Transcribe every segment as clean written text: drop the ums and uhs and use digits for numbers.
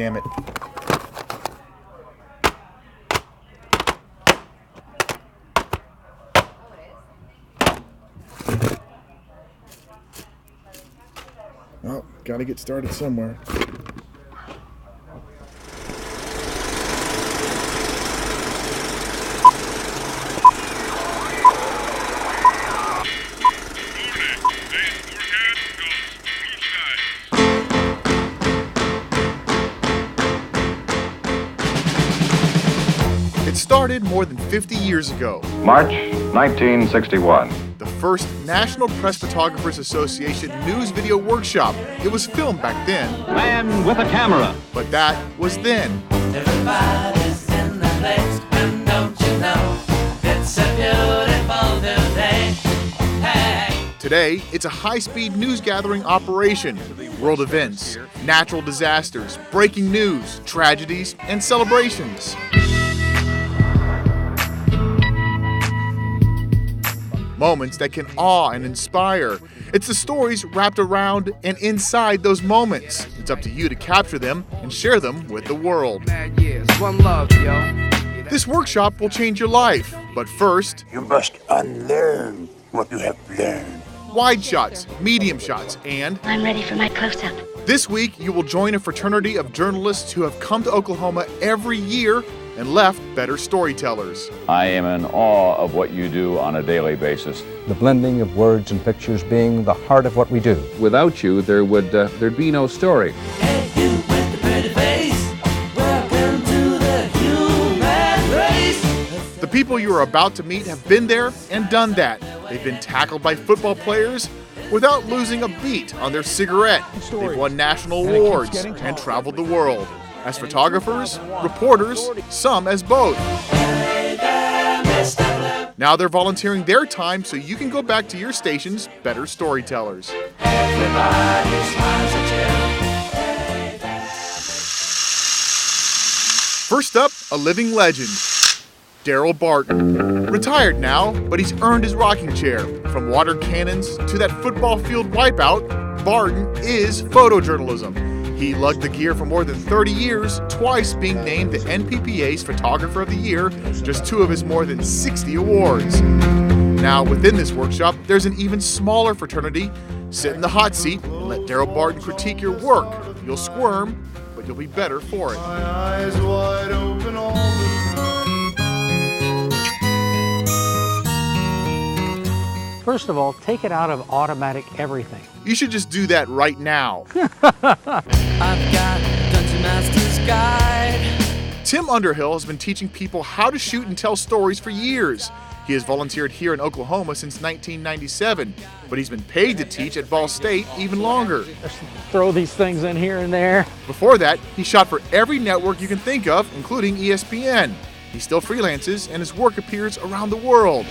damn it. Well, gotta get started somewhere. It started more than 50 years ago. March 1961. The first National Press Photographers Association news video workshop. It was filmed back then. Man with a camera. But that was then. Everybody's in the place, and don't you know, it's a beautiful new day. Hey. Today, it's a high-speed news gathering operation. World events, natural disasters, breaking news, tragedies, and celebrations. Moments that can awe and inspire. It's the stories wrapped around and inside those moments. It's up to you to capture them and share them with the world. One love, yo. This workshop will change your life, but first, You must unlearn what you have learned. wide shots, medium shots, and I'm ready for my close-up. this week you will join a fraternity of journalists who have come to Oklahoma every year and left better storytellers. I am in awe of what you do on a daily basis. The blending of words and pictures being the heart of what we do. Without you, there'd be no story. Hey, you with the pretty face, welcome to the human race. The people you are about to meet have been there and done that. They've been tackled by football players without losing a beat on their cigarette. They've won national awards and traveled the world. As photographers, reporters, some as both. Now they're volunteering their time so you can go back to your station's better storytellers. Everybody smiles at First up, a living legend, Darrell Barton. Retired now, but he's earned his rocking chair. From water cannons to that football field wipeout, Barton is photojournalism. He lugged the gear for more than 30 years, twice being named the NPPA's Photographer of the Year, just two of his more than 60 awards. Now, within this workshop, there's an even smaller fraternity. Sit in the hot seat and let Darrell Barton critique your work. You'll squirm, but you'll be better for it. My eyes wide open all the time. First of all, take it out of automatic everything. You should just do that right now. I've got Dungeon Master's Guide. Tim Underhill has been teaching people how to shoot and tell stories for years. He has volunteered here in Oklahoma since 1997, but he's been paid to teach at Ball State even longer. Just throw these things in here and there. Before that, he shot for every network you can think of, including ESPN. He still freelances, and his work appears around the world.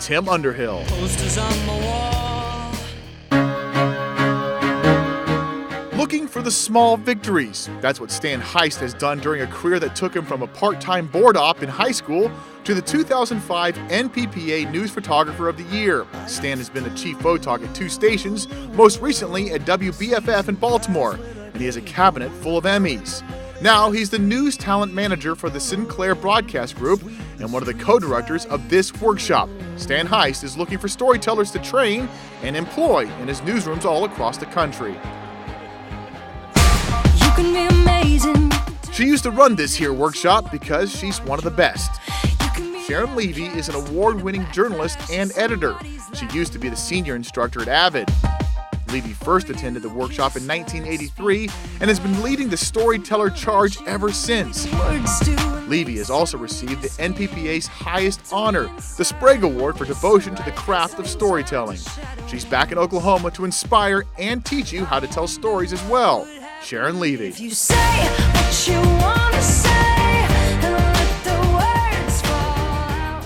Tim Underhill. Posters on the wall. Looking for the small victories. That's what Stan Heist has done during a career that took him from a part-time board op in high school to the 2005 NPPA News Photographer of the Year. Stan has been the chief photog at two stations, most recently at WBFF in Baltimore, and he has a cabinet full of Emmys. Now he's the news talent manager for the Sinclair Broadcast Group and one of the co-directors of this workshop. Stan Heist is looking for storytellers to train and employ in his newsrooms all across the country. You can be amazing. She used to run this here workshop because she's one of the best. You can be Sharon Levy is an award-winning journalist and editor. She used to be the senior instructor at Avid. Levy first attended the workshop in 1983 and has been leading the storyteller charge ever since. words to Levy has also received the NPPA's highest honor, the Sprague Award for devotion to the craft of storytelling. She's back in Oklahoma to inspire and teach you how to tell stories as well. Sharon Levy. you say what you want to say and let the words fall out.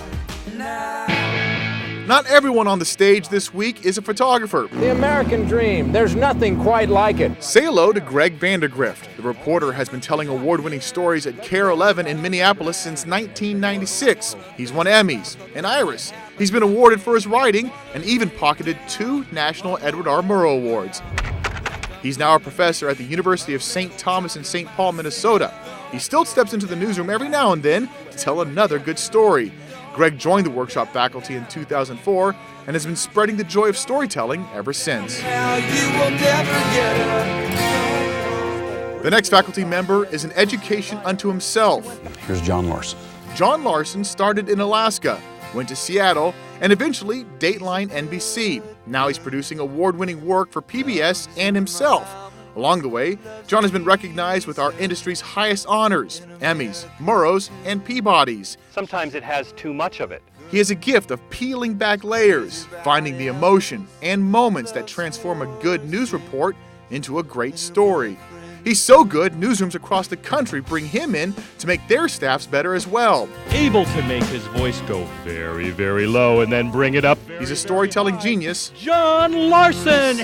Not everyone on the stage this week is a photographer. The American dream. There's nothing quite like it. Say hello to Greg Vandergrift. The reporter has been telling award-winning stories at KARE 11 in Minneapolis since 1996. He's won Emmys, an Iris. He's been awarded for his writing and even pocketed 2 National Edward R. Murrow Awards. He's now a professor at the University of St. Thomas in St. Paul, Minnesota. He still steps into the newsroom every now and then to tell another good story. Greg joined the workshop faculty in 2004 and has been spreading the joy of storytelling ever since. The next faculty member is an education unto himself. Here's John Larson. John Larson started in Alaska, went to Seattle, and eventually Dateline NBC. Now he's producing award-winning work for PBS and himself. Along the way, John has been recognized with our industry's highest honors, Emmys, Murrows, and Peabodys. Sometimes it has too much of it. He has a gift of peeling back layers, finding the emotion and moments that transform a good news report into a great story. He's so good, newsrooms across the country bring him in to make their staffs better as well. Able to make his voice go very, very low and then bring it up. He's a storytelling genius. John Larson!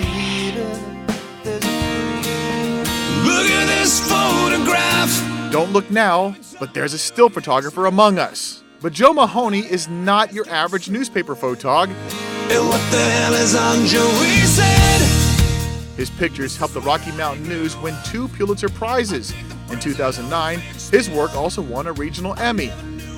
Look at this photograph. Don't look now, but there's a still photographer among us. But Joe Mahoney is not your average newspaper photog. And what the hell is on Joey said? His pictures helped the Rocky Mountain News win 2 Pulitzer Prizes. In 2009, his work also won a regional Emmy.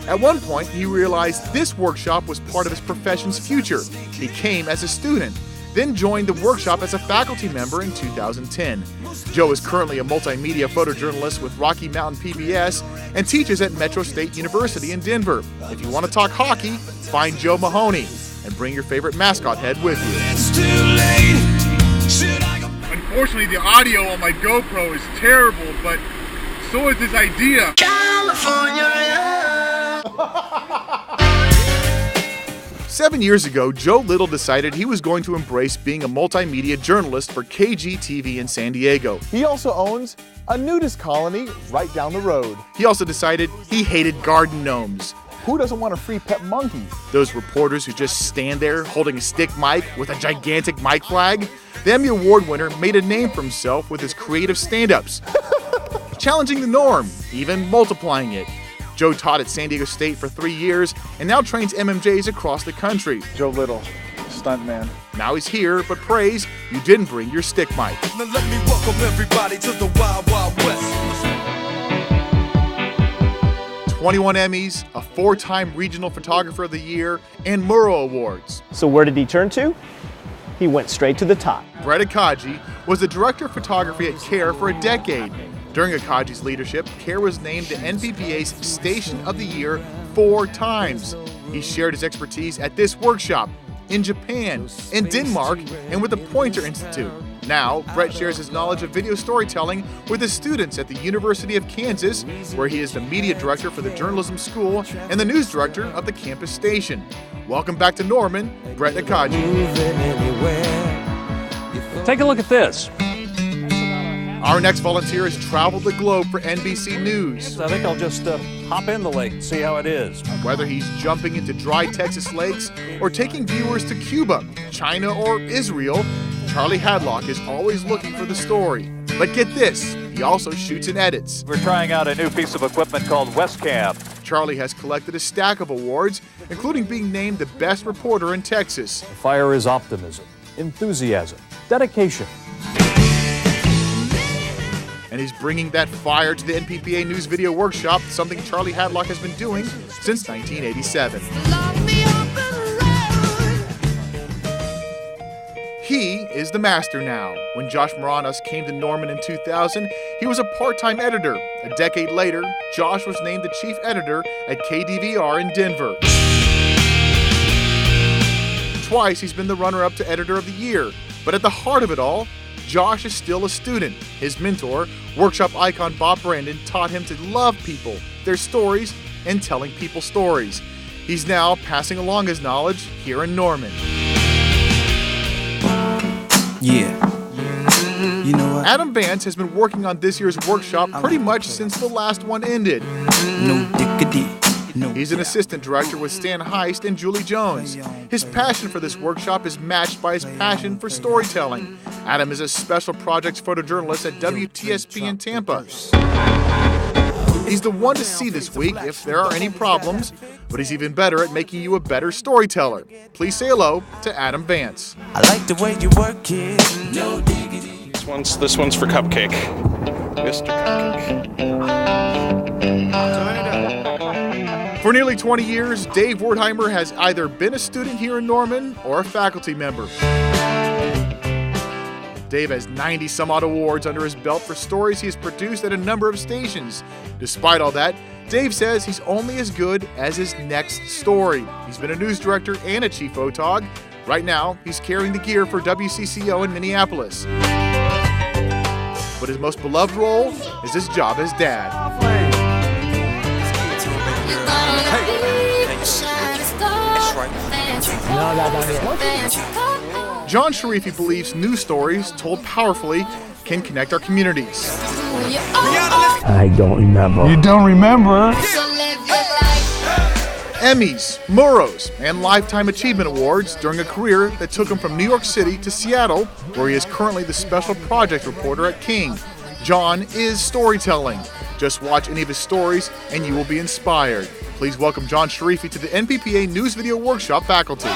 At one point, he realized this workshop was part of his profession's future. He came as a student, then joined the workshop as a faculty member in 2010. Joe is currently a multimedia photojournalist with Rocky Mountain PBS and teaches at Metro State University in Denver. If you want to talk hockey, find Joe Mahoney and bring your favorite mascot head with you. It's too late. Should I go? Unfortunately, the audio on my GoPro is terrible, but so is this idea. California. 7 years ago, Joe Little decided he was going to embrace being a multimedia journalist for KGTV in San Diego. He also owns a nudist colony right down the road. He also decided he hated garden gnomes. Who doesn't want a free pet monkey? Those reporters who just stand there holding a stick mic with a gigantic mic flag. The Emmy Award winner made a name for himself with his creative stand-ups, challenging the norm, even multiplying it. Joe taught at San Diego State for 3 years and now trains MMJs across the country. Joe Little, stuntman. Now he's here, but praise you didn't bring your stick mic. Now let me welcome everybody to the Wild Wild West. 21 Emmys, a 4-time Regional Photographer of the Year, and Murrow Awards. So where did he turn to? He went straight to the top. Brett Akaji was the Director of Photography at CARE for a decade. During Akaji's leadership, CARE was named the NPPA's Station of the Year 4 times. He shared his expertise at this workshop, in Japan, in Denmark, and with the Pointer Institute. Now, Brett shares his knowledge of video storytelling with his students at the University of Kansas, where he is the media director for the journalism school and the news director of the campus station. Welcome back to Norman, Brett Akaji. Take a look at this. Our next volunteer has traveled the globe for NBC News. I think I'll just hop in the lake and see how it is. Whether he's jumping into dry Texas lakes or taking viewers to Cuba, China, or Israel, Charlie Hadlock is always looking for the story. But get this, he also shoots and edits. We're trying out a new piece of equipment called Westcam. Charlie has collected a stack of awards, including being named the best reporter in Texas. Fire is optimism, enthusiasm, dedication. And he's bringing that fire to the NPPA News Video Workshop, something Charlie Hadlock has been doing since 1987. He is the master now. When Josh Moranis came to Norman in 2000, he was a part-time editor. A decade later, Josh was named the chief editor at KDVR in Denver. Twice he's been the runner-up to Editor of the Year. But at the heart of it all, Josh is still a student. His mentor, workshop icon Bob Brandon, taught him to love people, their stories, and telling people stories. He's now passing along his knowledge here in Norman. Yeah. You know what? Adam Vance has been working on this year's workshop pretty much since the last one ended. No dickity. He's an assistant director with Stan Heist and Julie Jones. His passion for this workshop is matched by his passion for storytelling. Adam is a special projects photojournalist at WTSP in Tampa. He's the one to see this week if there are any problems, but he's even better at making you a better storyteller. Please say hello to Adam Vance. I like the way you work it. No diggity. one's for Cupcake. Mr. Cupcake. For nearly 20 years, Dave Wertheimer has either been a student here in Norman or a faculty member. Dave has 90 some odd awards under his belt for stories he has produced at a number of stations. Despite all that, Dave says he's only as good as his next story. He's been a news director and a chief photog. Right now, he's carrying the gear for WCCO in Minneapolis. But his most beloved role is his job as dad. John Sharifi believes news stories told powerfully can connect our communities. I don't remember. You don't remember? Emmys, Murrows, and Lifetime Achievement Awards during a career that took him from New York City to Seattle, where he is currently the special project reporter at King. John is storytelling. Just watch any of his stories and you will be inspired. Please welcome John Sharifi to the NPPA News Video Workshop faculty.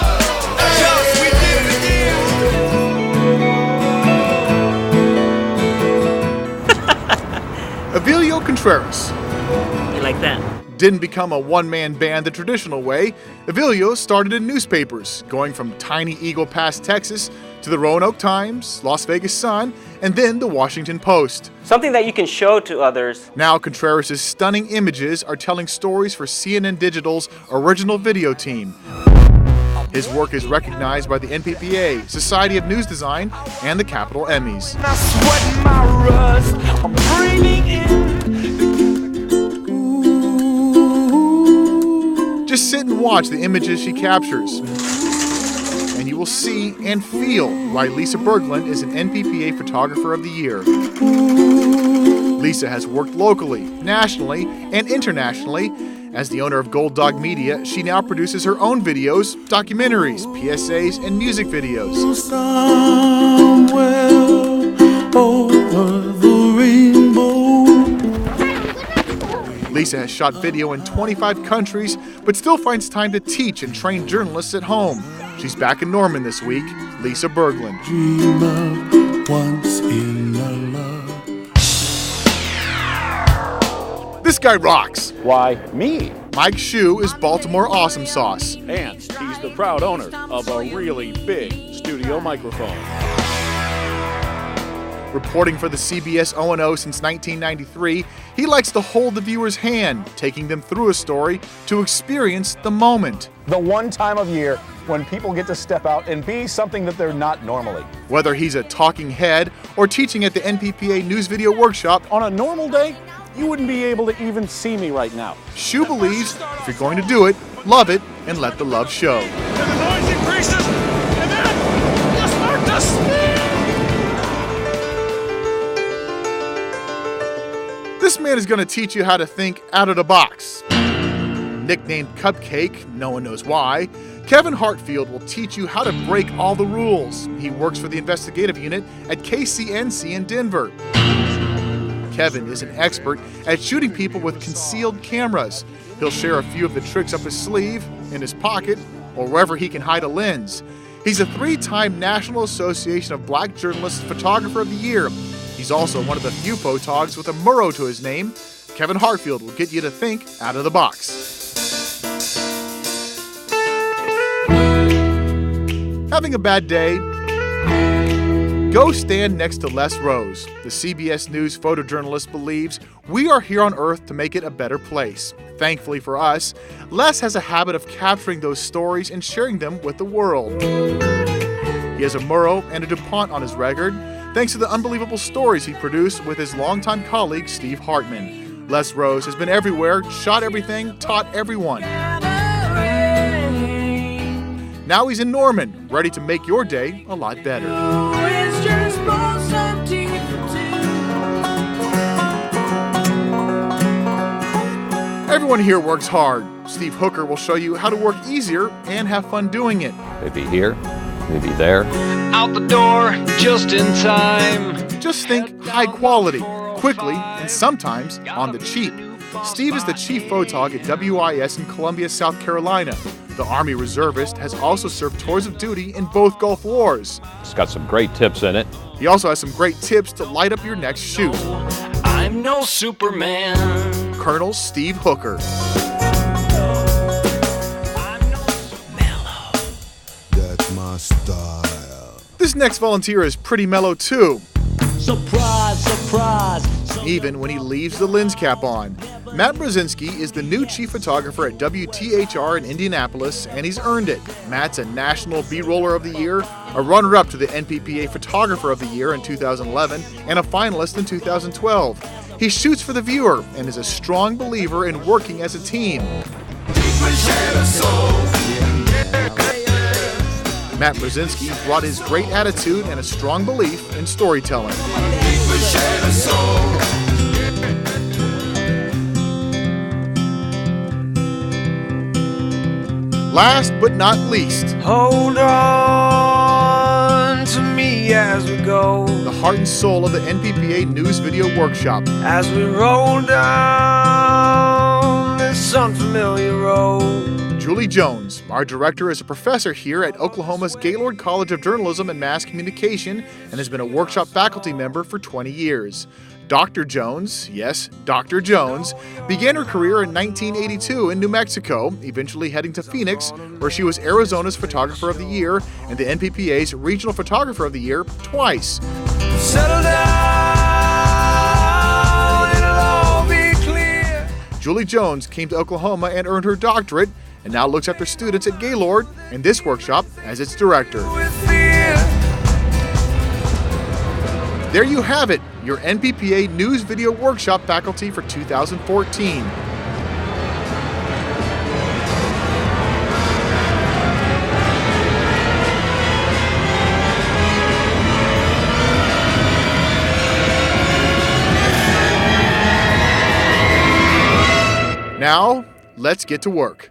Emilio Contreras. You like that? Didn't become a one-man band the traditional way. Emilio started in newspapers, going from Tiny Eagle Pass, Texas, to the Roanoke Times, Las Vegas Sun, and then the Washington Post. Something that you can show to others. Now Contreras' stunning images are telling stories for CNN Digital's original video team. His work is recognized by the NPPA, Society of News Design, and the Capitol Emmys. Just sit and watch the images she captures, and you will see and feel why Lisa Berglund is an NPPA Photographer of the Year. Lisa has worked locally, nationally, and internationally. As the owner of Gold Dog Media, she now produces her own videos, documentaries, PSAs, and music videos. Lisa has shot video in 25 countries, but still finds time to teach and train journalists at home. She's back in Norman this week. Lisa Berglund. Dream of once in a love. This guy rocks. Why, me? Mike Shue is Baltimore Awesome Sauce. And he's the proud owner of a really big studio microphone. Reporting for the CBS O&O since 1993, he likes to hold the viewer's hand, taking them through a story to experience the moment. The one time of year when people get to step out and be something that they're not normally. Whether he's a talking head or teaching at the NPPA News Video Workshop, on a normal day, you wouldn't be able to even see me right now. Shue believes if you're going to do it, love it and let the love show. And the noise increases, and then you start to spin. This man is going to teach you how to think out of the box. Nicknamed Cupcake, no one knows why, Kevin Hartfield will teach you how to break all the rules. He works for the investigative unit at KCNC in Denver. Kevin is an expert at shooting people with concealed cameras. He'll share a few of the tricks up his sleeve, in his pocket, or wherever he can hide a lens. He's a 3-time National Association of Black Journalists Photographer of the Year. He's also one of the few photogs with a Murrow to his name. Kevin Hartfield will get you to think out of the box. Having a bad day? Go stand next to Les Rose. The CBS News photojournalist believes we are here on Earth to make it a better place. Thankfully for us, Les has a habit of capturing those stories and sharing them with the world. He has a Murrow and a DuPont on his record, thanks to the unbelievable stories he produced with his longtime colleague Steve Hartman. Les Rose has been everywhere, shot everything, taught everyone. Now he's in Norman, ready to make your day a lot better. Everyone here works hard. Steve Hooker will show you how to work easier and have fun doing it. Maybe here, maybe there. Out the door, just in time. Just think high quality, quickly, and sometimes on the cheap. Steve is the chief photog at WIS in Columbia, South Carolina. The Army Reservist has also served tours of duty in both Gulf Wars. It's got some great tips in it. He also has some great tips to light up your next shoot. I'm no Superman. Colonel Steve Hooker. That's my style. This next volunteer is pretty mellow too. Surprise, surprise. Even when he leaves the lens cap on. Matt Brezinski is the new chief photographer at WTHR in Indianapolis, and he's earned it. Matt's a National B-Roller of the Year, a runner-up to the NPPA Photographer of the Year in 2011, and a finalist in 2012. He shoots for the viewer and is a strong believer in working as a team. Matt Brezinski brought his great attitude and a strong belief in storytelling. Last but not least, Hold on to me as we go, the heart and soul of the NPPA News Video Workshop. as we roll down this unfamiliar road. Julie Jones, our director, is a professor here at Oklahoma's Gaylord College of Journalism and Mass Communication and has been a workshop faculty member for 20 years. Dr. Jones, yes, Dr. Jones, began her career in 1982 in New Mexico, eventually heading to Phoenix, where she was Arizona's Photographer of the Year and the NPPA's Regional Photographer of the Year twice. Settle down, it'll all be clear. Julie Jones came to Oklahoma and earned her doctorate and now looks after students at Gaylord and this workshop as its director. There you have it, your NPPA News Video Workshop faculty for 2014. Now, let's get to work.